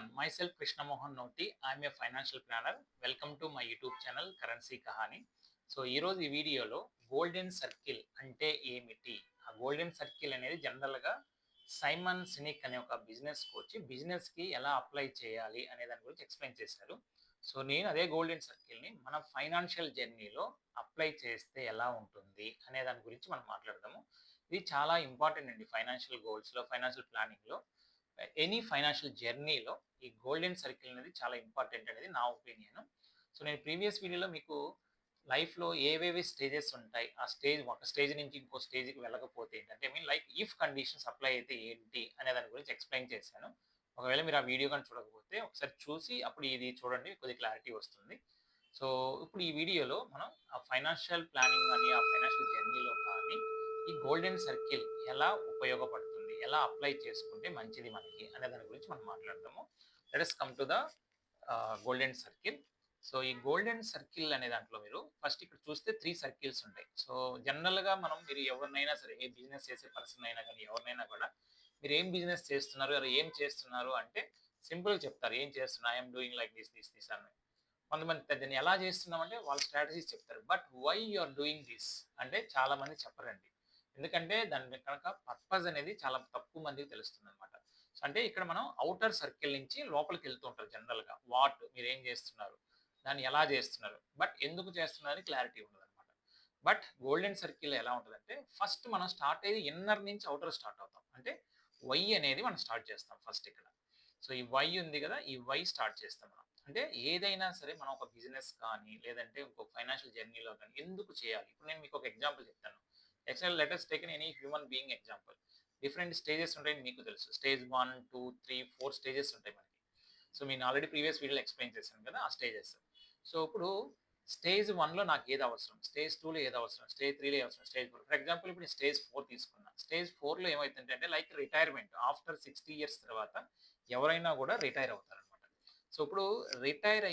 everyone, myself Krishna Mohan Noti. I'm a financial planner. Welcome to my YouTube channel Currency Kahani. So ఈరోజు ఈ వీడియోలో golden circle అంటే ఏమిటి, ఆ golden circle అనేది జనరల్గా సైమన్ సినిక్ అనే ఒక బిజినెస్ కోచ్ బిజినెస్కి ఎలా అప్లై చేయాలి అనే దాని గురించి ఎక్స్ప్లెయిన్ చేశారు. సో నేను అదే గోల్డెన్ సర్కిల్ని మన ఫైనాన్షియల్ జర్నీలో అప్లై చేస్తే ఎలా ఉంటుంది అనే దాని గురించి మనం మాట్లాడదాము. ఇది చాలా ఇంపార్టెంట్ అండి ఫైనాన్షియల్ గోల్స్లో, ఫైనాన్షియల్ ప్లానింగ్లో, ఎనీ ఫైనాన్షియల్ జర్నీలో ఈ గోల్డెన్ సర్కిల్ అనేది చాలా ఇంపార్టెంట్ అనేది నా ఒపీనియన్. సో నేను ప్రీవియస్ వీడియోలో మీకు లైఫ్లో ఏవేవి స్టేజెస్ ఉంటాయి, ఆ స్టేజ్ ఒక స్టేజ్ నుంచి ఇంకో స్టేజ్కి వెళ్ళకపోతే ఏంటంటే లైక్ ఇఫ్ కండిషన్స్ అప్లై అయితే ఏంటి అనే దాని గురించి ఎక్స్ప్లెయిన్ చేశాను. ఒకవేళ మీరు ఆ వీడియో కానీ చూడకపోతే ఒకసారి చూసి అప్పుడు ఇది చూడండి, కొద్ది క్లారిటీ వస్తుంది. సో ఇప్పుడు ఈ వీడియోలో మనం ఆ ఫైనాన్షియల్ ప్లానింగ్ కానీ ఆ ఫైనాన్షియల్ జర్నీలో కానీ ఈ గోల్డెన్ సర్కిల్ ఎలా ఉపయోగపడుతుంది, ఎలా అప్లై చేసుకుంటే మంచిది మనకి అనే దాని గురించి మనం మాట్లాడదాము. Let us come to the golden circle. So ఈ గోల్డెన్ సర్కిల్ అనే దాంట్లో మీరు ఫస్ట్ ఇక్కడ చూస్తే 3 సర్కిల్స్ ఉంటాయి. సో జనరల్గా మీరు ఎవరినైనా సరే, ఏ బిజినెస్ చేసే పర్సన్ అయినా కానీ ఎవరినైనా కూడా మీరు ఏం బిజినెస్ చేస్తున్నారు, అది ఏం చేస్తున్నారు అంటే సింపుల్ చెప్తారు, ఏం చేస్తున్నా ఐఎమ్ డూయింగ్ లైక్ దిస్ అని. కొంతమంది దాన్ని ఎలా చేస్తున్నామంటే వాళ్ళ స్ట్రాటజీస్ చెప్తారు. But why you are doing this అంటే చాలా మంది చెప్పరండి. ఎందుకంటే దాని కనుక పర్పస్ అనేది చాలా తక్కువ మందికి తెలుస్తుంది అనమాట. సో అంటే ఇక్కడ మనం అవుటర్ సర్కిల్ నుంచి లోపలికి వెళ్తూ ఉంటారు జనరల్గా. వాట్ మీరు ఏం చేస్తున్నారు, దాన్ని ఎలా చేస్తున్నారు, బట్ ఎందుకు చేస్తున్నారని క్లారిటీ ఉండదు అనమాట. బట్ గోల్డెన్ సర్కిల్ ఎలా ఉంటుందంటే ఫస్ట్ మనం స్టార్ట్ అయ్యి ఇన్నర్ నుంచి అవుటర్ స్టార్ట్ అవుతాం. అంటే వై అనేది మనం స్టార్ట్ చేస్తాం ఫస్ట్ ఇక్కడ. సో ఈ వై ఉంది కదా, ఈ వై స్టార్ట్ చేస్తాం మనం. అంటే ఏదైనా సరే మనం ఒక బిజినెస్ కానీ లేదంటే ఇంకొక ఫైనాన్షియల్ జర్నీలో కానీ ఎందుకు చేయాలి. ఇప్పుడు నేను మీకు ఒక ఎగ్జాంపుల్ చెప్తాను. Excel let us take any human being example. Different stages ఉంటాయని మీకు తెలుసు. స్టేజ్ 1, 2, 3, 4 స్టేజెస్ ఉంటాయి మనకి. సో నేను ఆల్రెడీ ప్రీవియస్ వీడియోలో ఎక్స్ప్లెయిన్ చేశాను కదా ఆ స్టేజెస్. సో ఇప్పుడు స్టేజ్ 1లో నాకు ఏది అవసరం, స్టేజ్ 2లో ఏది అవసరం, స్టేజ్ 3లో ఏది అవసరం, స్టేజ్ 4. ఫర్ ఎగ్జాంపుల్ ఇప్పుడు స్టేజ్ 4 తీసుకున్నా. స్టేజ్ 4లో ఏమవుతుందంటే లైక్ రిటైర్మెంట్ ఆఫ్టర్ 60 ఇయర్స్ తర్వాత ఎవరైనా కూడా రిటైర్ అవుతారనమాట. సో ఇప్పుడు రిటైర్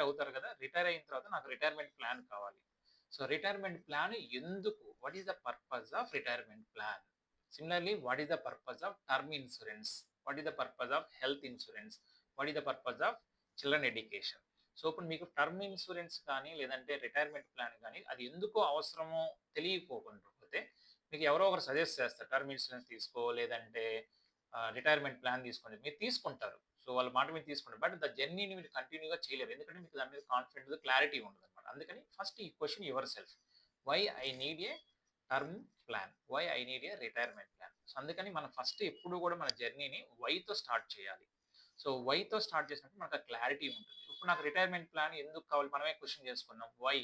అవుతారు కదా, రిటైర్ అయిన తర్వాత నాకు రిటైర్మెంట్ ప్లాన్ కావాలి. సో రిటైర్మెంట్ ప్లాన్ ఎందుకు, what is the purpose of retirement plan. Similarly what is the purpose of term insurance, what is the purpose of health insurance, what is the purpose of children education. So ఇప్పుడు మీకు term insurance కానీ లేదంటే retirement plan కానీ అది ఎందుకు అవసరమో తెలియకపోతే మీకు ఎవరో ఒకరు సజెస్ట్ చేస్తారు, టర్మ్ ఇన్సూరెన్స్ తీసుకో లేదంటే రిటైర్మెంట్ ప్లాన్ తీసుకోండి. మీరు తీసుకుంటారు, సో వాళ్ళ మాట మీద తీసుకుంటారు. బట్ ద జర్నీని మీరు కంటిన్యూగా చేయలేరు, ఎందుకంటే మీకు దాని మీద కాన్ఫిడెంట్ క్లారిటీ ఉండదు అనమాట. అందుకని ఫస్ట్ ఈ question yourself, why I need a term plan, why I need a retirement plan. So అందుకని మనం ఫస్ట్ ఎప్పుడు కూడా మన జర్నీని వైతో స్టార్ట్ చేయాలి. సో వైతో స్టార్ట్ చేసినప్పుడు మనకు క్లారిటీ ఉంటుంది. ఇప్పుడు నాకు రిటైర్మెంట్ ప్లాన్ ఎందుకు కావాలి, మనమే క్వశ్చన్ చేసుకున్నాం వై.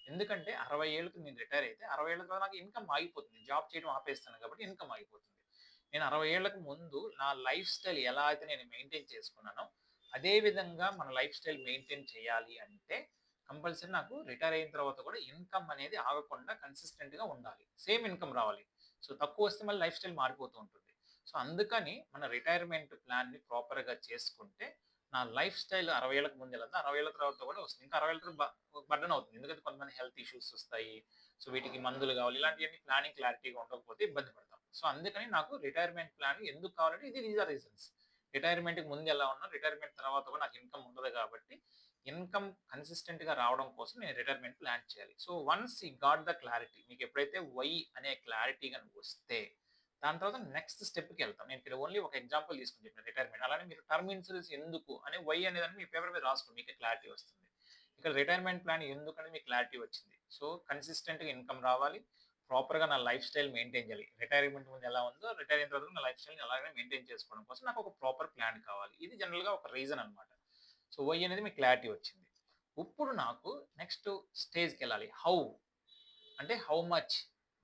ఎందుకంటే 60 ఏళ్ళకి నేను రిటైర్ అయితే 60 ఏళ్ళ తర్వాత నాకు ఇన్కమ్ ఆగిపోతుంది, జాబ్ చేయడం ఆపేస్తాను కాబట్టి ఇన్కమ్ ఆగిపోతుంది. నేను 60 ఏళ్లకు ముందు నా లైఫ్ స్టైల్ ఎలా అయితే నేను మెయింటైన్ చేసుకున్నానో అదే విధంగా మన లైఫ్ స్టైల్ మెయింటైన్ చేయాలి అంటే కంపల్సరీ నాకు రిటైర్ అయిన తర్వాత కూడా ఇన్కమ్ అనేది ఆగకుండా కన్సిస్టెంట్గా ఉండాలి, సేమ్ ఇన్కమ్ రావాలి. సో తక్కువ వస్తే మళ్ళీ లైఫ్ స్టైల్ మారిపోతూ ఉంటుంది. సో అందుకని మన రిటైర్మెంట్ ప్లాన్ని ప్రాపర్గా చేసుకుంటే నా లైఫ్ స్టైల్ 60 ఏళ్ళకి ముందు ఎలా 60 ఏళ్ళ తర్వాత కూడా వస్తుంది. ఇంకా 60 ఏళ్ళ తర్వాత బర్డన్ అవుతుంది, ఎందుకంటే కొంతమంది హెల్త్ ఇష్యూస్ వస్తాయి. సో వీటికి మందులు కావాలి, ఇలాంటివన్నీ ప్లానింగ్ క్లారిటీగా ఉండకపోతే ఇబ్బంది పడతాం. సో అందుకని నాకు రిటైర్మెంట్ ప్లాన్ ఎందుకు కావాలంటే దీస్ ఆర్ రీజన్స్. రిటైర్మెంట్కి ముందు ఎలా ఉన్నా రిటైర్మెంట్ తర్వాత కూడా నాకు ఇన్కమ్ ఉండదు కాబట్టి ఇన్కమ్ కన్సిస్టెంట్గా రావడం కోసం నేను రిటైర్మెంట్ ప్లాన్ చేయాలి. సో వన్స్ ఈ గాట్ ద క్లారిటీ, మీకు ఎప్పుడైతే వై అనే క్లారిటీ కానీ వస్తే దాని తర్వాత నెక్స్ట్ స్టెప్కి వెళ్తాం. నేను ఇక్కడ ఓన్లీ ఒక ఎగ్జాంపుల్ తీసుకుని చెప్పిన రిటైర్మెంట్. అలానే మీరు టర్మ్ ఇన్సూరెన్స్ ఎందుకు అనే వై అనేదాన్ని మీ పేపర్ మీద రాసుకోండి, మీకు క్లారిటీ వస్తుంది. ఇక్కడ రిటైర్మెంట్ ప్లాన్ ఎందుకని మీకు క్లారిటీ వచ్చింది. సో కన్సిస్టెంట్గా ఇన్కమ్ రావాలి, ప్రాపర్గా నా లైఫ్ స్టైల్ మెయింటైన్ చేయాలి. రిటైర్మెంట్ ముందు ఎలా ఉందో రిటైర్ అయిన తర్వాత నా లైఫ్ స్టైల్ని అలాగే మెయింటైన్ చేసుకోవడం కోసం నాకు ఒక ప్రాపర్ ప్లాన్ కావాలి. ఇది జనరల్గా ఒక రీజన్ అనమాట. సో వై అనేది మీకు క్లారిటీ వచ్చింది. ఇప్పుడు నాకు నెక్స్ట్ స్టేజ్కి వెళ్ళాలి. హౌ అంటే హౌ మచ్,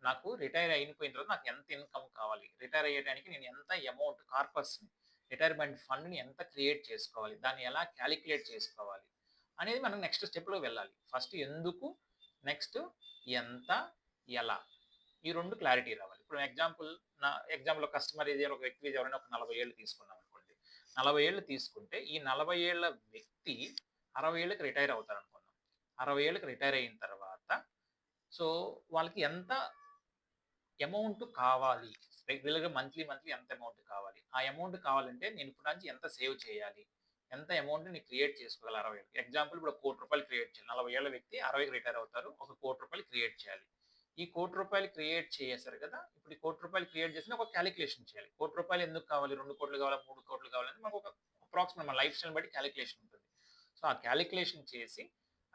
నాకు రిటైర్ అయిపోయిన తర్వాత నాకు ఎంత ఇన్కమ్ కావాలి, రిటైర్ అయ్యేటానికి నేను ఎంత అమౌంట్ కార్పస్ని రిటైర్మెంట్ ఫండ్ని ఎంత క్రియేట్ చేసుకోవాలి, దాన్ని ఎలా క్యాలిక్యులేట్ చేసుకోవాలి అనేది మనం నెక్స్ట్ స్టెప్లో వెళ్ళాలి. ఫస్ట్ ఎందుకు, నెక్స్ట్ ఎంత, ఎలా, ఈ 2 క్లారిటీ రావాలి. ఇప్పుడు నా ఎగ్జాంపుల్లో కస్టమర్ ఏది ఒక వ్యక్తి ఎవరైనా ఒక 40 ఏళ్ళు తీసుకున్నాం అనుకోండి. 40 ఏళ్ళు తీసుకుంటే ఈ 40 ఏళ్ళ వ్యక్తి 60 ఏళ్ళకి రిటైర్ అవుతారు అనుకుందాం. 60 ఏళ్ళకి రిటైర్ అయిన తర్వాత సో వాళ్ళకి ఎంత అమౌంట్ కావాలి, రెగ్యులర్గా మంత్లీ ఎంత అమౌంట్ కావాలి, ఆ అమౌంట్ కావాలంటే నేను ఇప్పుడు నుంచి ఎంత సేవ్ చేయాలి, ఎంత అమౌంట్ ని క్రియేట్ చేసుకోవాలి 60 ఏళ్ళకి. ఎగ్జాంపుల్ ఇప్పుడు 1 కోటి రూపాయలు క్రియేట్ చేయాలి. 40 ఏళ్ల వ్యక్తి 60కి రిటైర్ అవుతారు. 1 కోటి రూపాయలు క్రియేట్ చేయాలి. ఈ 1 కోటి రూపాయలు క్రియేట్ చేశారు కదా, ఇప్పుడు ఈ 1 కోటి రూపాయలు క్రియేట్ చేసిన ఒక క్యాలిక్యులేషన్ చేయాలి. 1 కోటి రూపాయలు ఎందుకు కావాలి, 2 కోట్లు కావాలా, 3 కోట్లు కావాలని మనకు ఒక అప్రాక్సిమేట్ మన లైఫ్ స్టైల్ బట్టి క్యాలిక్యులేషన్ ఉంటుంది. సో ఆ క్యాలిక్యులేషన్ చేసి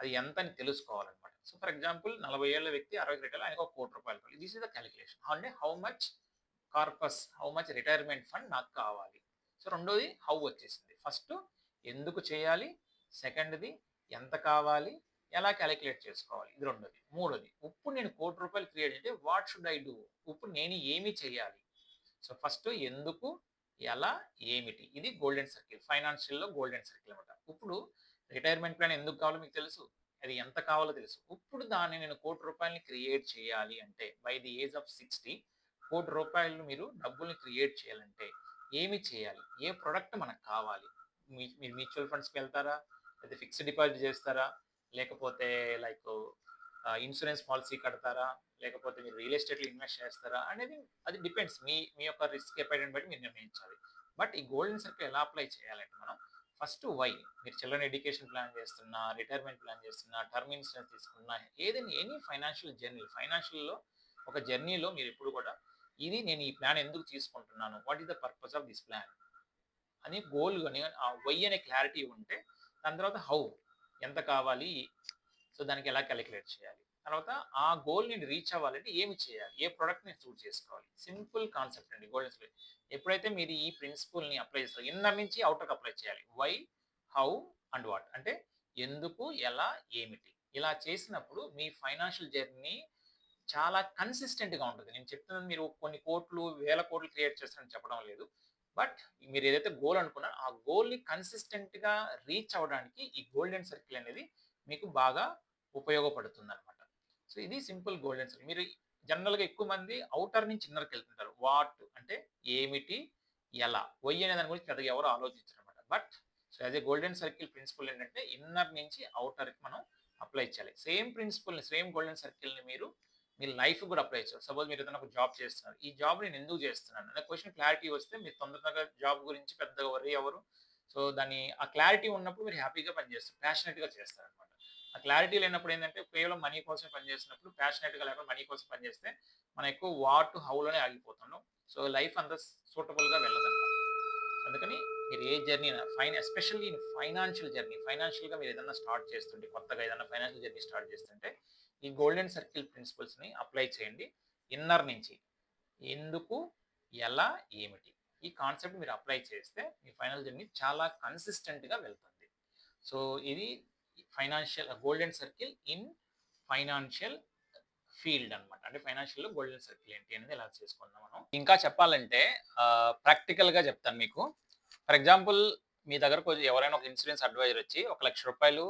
అది ఎంత అని తెలుసుకోవాలన్నమాట. సో ఫర్ ఎగ్జాంపుల్ 40 ఏళ్ల వ్యక్తి 60కి రిటైర్, ఆయనకు 1 కోటి రూపాయలు కావాలి. This is the calculation. అంటే how much corpus, how much retirement fund నాకు కావాలి. సో రెండోది హౌ వచ్చేసింది. ఫస్ట్ ఎందుకు చేయాలి, సెకండ్ది ఎంత కావాలి, ఎలా క్యాలిక్యులేట్ చేసుకోవాలి, ఇది రెండోది. మూడోది ఇప్పుడు నేను 1 కోటి రూపాయలు క్రియేట్ అంటే వాట్ షుడ్ ఐ డూ, ఇప్పుడు నేను ఏమి చేయాలి. సో ఫస్ట్ ఎందుకు, ఎలా, ఏమిటి, ఇది గోల్డెన్ సర్కిల్. ఫైనాన్షియల్లో గోల్డెన్ సర్కిల్ అనమాట. ఇప్పుడు రిటైర్మెంట్ ప్లాన్ ఎందుకు కావాలో మీకు తెలుసు, అది ఎంత కావాలో తెలుసు. ఇప్పుడు దాన్ని నేను 1 కోటి రూపాయలని క్రియేట్ చేయాలి అంటే బై ది ఏజ్ ఆఫ్ 60 1 కోటి రూపాయలు మీరు డబ్బుల్ని క్రియేట్ చేయాలంటే ఏమి చేయాలి, ఏ ప్రొడక్ట్ మనకు కావాలి. మీరు మ్యూచువల్ ఫండ్స్కి వెళ్తారా, లేదా ఫిక్స్డ్ డిపాజిట్ చేస్తారా, లేకపోతే లైక్ ఇన్సూరెన్స్ పాలసీ కడతారా, లేకపోతే మీరు రియల్ ఎస్టేట్లో ఇన్వెస్ట్ చేస్తారా అనేది అది డిపెండ్స్. మీ యొక్క రిస్క్ ఎపైడెంట్ బట్టి మీరు నిర్ణయించాలి. బట్ ఈ గోల్డెన్ సర్కిల్ ఎలా అప్లై చేయాలంటే మనం ఫస్ట్ వై, మీరు చిల్డ్రన్ ఎడ్యుకేషన్ ప్లాన్ చేస్తున్నా, రిటైర్మెంట్ ప్లాన్ చేస్తున్నా, టర్మ్ ఇన్సూరెన్స్ తీసుకున్నా, ఏదైనా ఎనీ ఫైనాన్షియల్ జర్నీ, ఫైనాన్షియల్లో ఒక జర్నీలో మీరు ఎప్పుడు కూడా ఇది నేను ఈ ప్లాన్ ఎందుకు తీసుకుంటున్నాను, what is the purpose of this plan అని గోల్ కానీ ఆ వై అనే క్లారిటీ ఉంటే దాని తర్వాత హౌ ఎంత కావాలి, సో దానికి ఎలా క్యాలిక్యులేట్ చేయాలి, తర్వాత ఆ గోల్ ని రీచ్ అవ్వాలంటే ఏమి చేయాలి, ఏ ప్రోడక్ట్ ని చూస్ చేసుకోవాలి. సింపుల్ కాన్సెప్ట్ అండి గోల్డెన్ సర్కిల్. ఎప్పుడైతే మీరు ఈ ప్రిన్సిపల్ ని అప్లై చేస్తారో ఇన్నర్ నుంచి అవుటర్కి అప్లై చేయాలి. వై, హౌ అండ్ వాట్ అంటే ఎందుకు, ఎలా, ఏమిటి. ఇలా చేసినప్పుడు మీ ఫైనాన్షియల్ జర్నీ చాలా కన్సిస్టెంట్గా ఉంటుంది. నేను చెప్తున్నాను మీరు కొన్ని కోట్లు, వేల కోట్లు క్రియేట్ చేస్తారని చెప్పడం లేదు. బట్ మీరు ఏదైతే గోల్ అనుకున్నారో ఆ గోల్ని కన్సిస్టెంట్గా రీచ్ అవ్వడానికి ఈ గోల్డెన్ సర్కిల్ అనేది మీకు బాగా ఉపయోగపడుతుంది అనమాట. సో ఇది సింపుల్ గోల్డెన్ సర్కిల్. మీరు జనరల్గా ఎక్కువ మంది అవుటర్ నుంచి ఇన్నర్కి వెళ్తుంటారు. వాట్ అంటే ఏమిటి, ఎలా, వై అనే దాని గురించి పెద్దగా ఎవరు ఆలోచించరు అనమాట. But so as a golden circle principle ఏంటంటే ఇన్నర్ నుంచి అవుటర్కి మనం అప్లై చేయాలి. సేమ్ ప్రిన్సిపల్ని, సేమ్ గోల్డెన్ సర్కిల్ని మీరు మీ లైఫ్ కూడా అప్లై చేయవచ్చు. సపోజ్ మీరు ఏదైనా ఒక జాబ్ చేస్తున్నారు, ఈ జాబ్ నేను ఎందుకు చేస్తున్నాను అనే క్వశ్చన్ క్లారిటీ వస్తే మీరు తొందరగా జాబ్ గురించి పెద్దగా వరీ అవ్వరు. సో దాన్ని ఆ క్లారిటీ ఉన్నప్పుడు మీరు హ్యాపీగా పనిచేస్తారు, ప్యాషనెట్గా చేస్తారు అనమాట. ఆ క్లారిటీ లేనప్పుడు ఏంటంటే కేవలం మనీ కోసం పనిచేసినప్పుడు, ప్యాషనెట్గా లేకుండా మనీ కోసం పనిచేస్తే మనం ఎక్కువ వాట్ హౌలోనే ఆగిపోతున్నాం. సో లైఫ్ అంత సూటబుల్గా వెళ్ళదన్నమాట. అందుకని మీరు ఏ journey especially in financial journey, ఫైనాన్షియల్గా మీరు ఏదైనా స్టార్ట్ చేస్తుంటే, కొత్తగా ఏదైనా ఫైనాన్షియల్ జర్నీ స్టార్ట్ చేస్తుంటే ఈ గోల్డెన్ సర్కిల్ ప్రిన్సిపల్స్ని అప్లై చేయండి. ఇన్నర్ నుంచి ఎందుకు, ఎలా, ఏమిటి, ఈ కాన్సెప్ట్ మీరు అప్లై చేస్తే మీ ఫైనల్ జర్నీ చాలా కన్సిస్టెంట్గా వెళ్తుంది. సో ఇది financial golden circle in financial field అనమాట. అంటే ఫైనాన్షియల్లో గోల్డెన్ సర్కిల్ ఏంటి అనేది ఎలా చేసుకుందాం మనం. ఇంకా చెప్పాలంటే ప్రాక్టికల్గా చెప్తాను మీకు. ఫర్ ఎగ్జాంపుల్ మీ దగ్గరకు ఎవరైనా ఒక ఇన్సూరెన్స్ అడ్వైజర్ వచ్చి 1 లక్ష రూపాయలు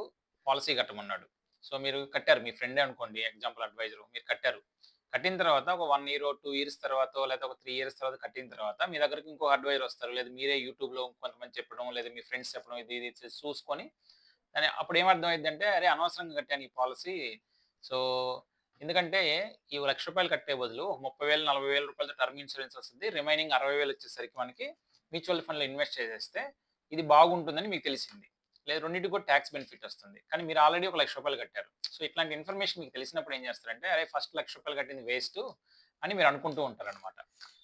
పాలసీ కట్టమన్నాడు. సో మీరు కట్టారు, మీ ఫ్రెండే అనుకోండి ఎగ్జాంపుల్ అడ్వైజర్, మీరు కట్టారు. కట్టిన తర్వాత ఒక 1 ఇయర్ 2 ఇయర్స్ తర్వాత, లేదా ఒక 3 ఇయర్స్ తర్వాత కట్టిన తర్వాత మీ దగ్గరికి ఇంకో అడ్వైజర్ వస్తారు, లేదా మీరే యూట్యూబ్లో కొంతమంది చెప్పడం, లేదా మీ ఫ్రెండ్స్ చెప్పడం, ఇది చూసుకొని దాని అప్పుడు ఏమర్థమైందంటే అరే అనవసరంగా కట్టాను ఈ పాలసీ. సో ఎందుకంటే ఈ 1 లక్ష రూపాయలు కట్టే బదులు 30,000 40,000 రూపాయలతో టర్మ్ ఇన్సూరెన్స్ వస్తుంది, రిమైనింగ్ 60,000 వచ్చేసరికి మనకి మ్యూచువల్ ఫండ్లో ఇన్వెస్ట్ చేసేస్తే ఇది బాగుంటుందని మీకు తెలిసింది. లేదా రెండింటికి కూడా ట్యాక్స్ బెనిఫిట్ వస్తుంది. కానీ మీరు ఆల్రెడీ 1 లక్ష రూపాయలు కట్టారు. సో ఇట్లాంటి ఇన్ఫర్మేషన్ మీకు తెలిసినప్పుడు ఏం చేస్తారంటే అరే ఫస్ట్ 1 లక్ష రూపాయలు కట్టింది వేస్ట్ అని మీరు అనుకుంటూ ఉంటారనమాట.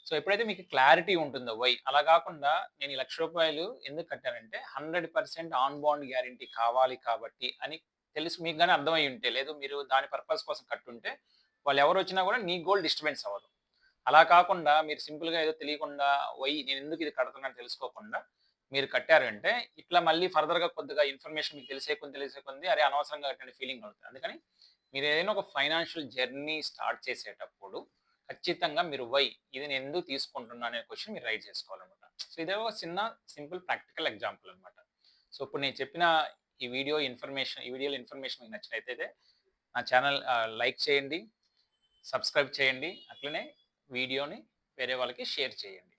సో ఎప్పుడైతే మీకు క్లారిటీ ఉంటుందో వై, అలా కాకుండా నేను ఈ 1 లక్ష రూపాయలు ఎందుకు కట్టానంటే 100% ఆన్ బాండ్ గ్యారంటీ కావాలి కాబట్టి అని తెలిసి మీకు కానీ అర్థమై ఉంటే, లేదు మీరు దాని పర్పస్ కోసం కట్టుంటే వాళ్ళు ఎవరు వచ్చినా కూడా నీ గోల్ డిస్టర్బెన్స్ అవ్వదు. అలా కాకుండా మీరు సింపుల్గా ఏదో తెలియకుండా వై నేను ఎందుకు ఇది కడుతున్నాను తెలుసుకోకుండా మీరు కట్టారంటే ఇట్లా మళ్ళీ ఫర్దర్గా కొద్దిగా ఇన్ఫర్మేషన్ మీకు తెలిసే కొంది అరే అనవసరంగా కట్టిన ఫీలింగ్ అవుతుంది. అందుకని మీరు ఏదైనా ఒక ఫైనాన్షియల్ జర్నీ స్టార్ట్ చేసేటప్పుడు ఖచ్చితంగా మీరు వై, ఇది నేను ఎందుకు తీసుకుంటున్నా అనే క్వశ్చన్ మీరు రైట్ చేసుకోవాలన్నమాట. సో ఇదే ఒక చిన్న సింపుల్ ప్రాక్టికల్ ఎగ్జాంపుల్ అనమాట. సో ఇప్పుడు నేను చెప్పిన ఈ వీడియోలో ఇన్ఫర్మేషన్ మీకు నచ్చినట్లయితే నా ఛానల్ లైక్ చేయండి, సబ్స్క్రైబ్ చేయండి, అట్లనే వీడియోని వేరే వాళ్ళకి షేర్ చేయండి.